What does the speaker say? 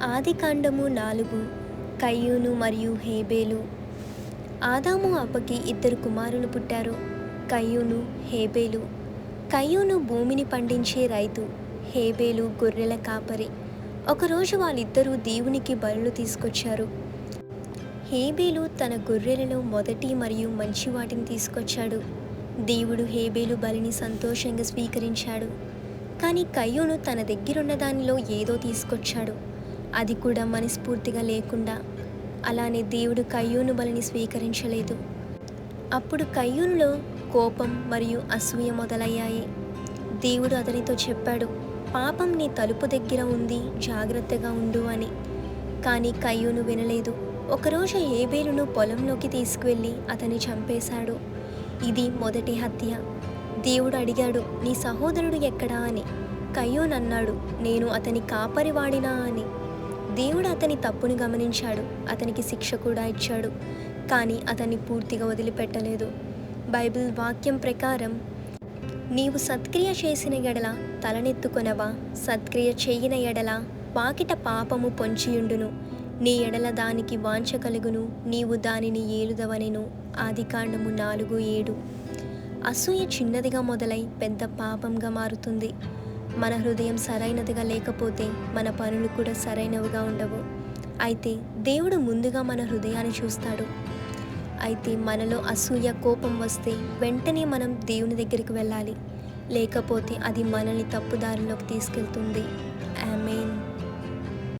ఆదికాండము 4. కయ్యూను మరియు హేబేలు. ఆదాము అవ్వకి ఇద్దరు కుమారులు పుట్టారు, కయ్యూను, హేబేలు. కయ్యూను భూమిని పండించే రైతు, హేబేలు గొర్రెల కాపరి. ఒకరోజు వాళ్ళిద్దరూ దేవునికి బలులు తీసుకొచ్చారు. హేబేలు తన గొర్రెలలో మొదటి మరియు మంచి వాటిని తీసుకొచ్చాడు. దేవుడు హేబేలు బలిని సంతోషంగా స్వీకరించాడు. కానీ కయ్యూను తన దగ్గరున్న దానిలో ఏదో తీసుకొచ్చాడు, అది కూడా మనస్ఫూర్తిగా లేకుండా. అలానే దేవుడు కయ్యూను బలిని స్వీకరించలేదు. అప్పుడు కయ్యూనులో కోపం మరియు అసూయ మొదలయ్యాయి. దేవుడు అతనితో చెప్పాడు, పాపం నీ తలుపు దగ్గర ఉంది, జాగ్రత్తగా ఉండు అని. కానీ కయ్యూను వినలేదు. ఒకరోజు హేబేలును పొలంలోకి తీసుకువెళ్ళి అతన్ని చంపేశాడు. ఇది మొదటి హత్య. దేవుడు అడిగాడు, నీ సహోదరుడు ఎక్కడా అని. కయ్యూను అన్నాడు, నేను అతని కాపరివాడినా అని. దేవుడు అతని తప్పును గమనించాడు, అతనికి శిక్ష కూడా ఇచ్చాడు. కానీ అతన్ని పూర్తిగా వదిలిపెట్టలేదు. బైబిల్ వాక్యం ప్రకారం, నీవు సత్క్రియ చేసిన ఎడల తలనెత్తుకొనవా, సత్క్రియ చేయని ఎడల వాకిట పాపము పొంచియుండును, నీ ఎడల దానికి వాంఛ కలుగును, నీవు దానిని ఏలుదవనెను. ఆదికాండము 4:7. అసూయ చిన్నదిగా మొదలై పెద్ద పాపంగా మారుతుంది. మన హృదయం సరైనదిగా లేకపోతే మన పనులు కూడా సరైనవిగా ఉండవు. అయితే దేవుడు ముందుగా మన హృదయాన్ని చూస్తాడు. అయితే మనలో అసూయ, కోపం వస్తే వెంటనే మనం దేవుని దగ్గరికి వెళ్ళాలి. లేకపోతే అది మనల్ని తప్పుదారిలోకి తీసుకెళ్తుంది. ఆమేన్.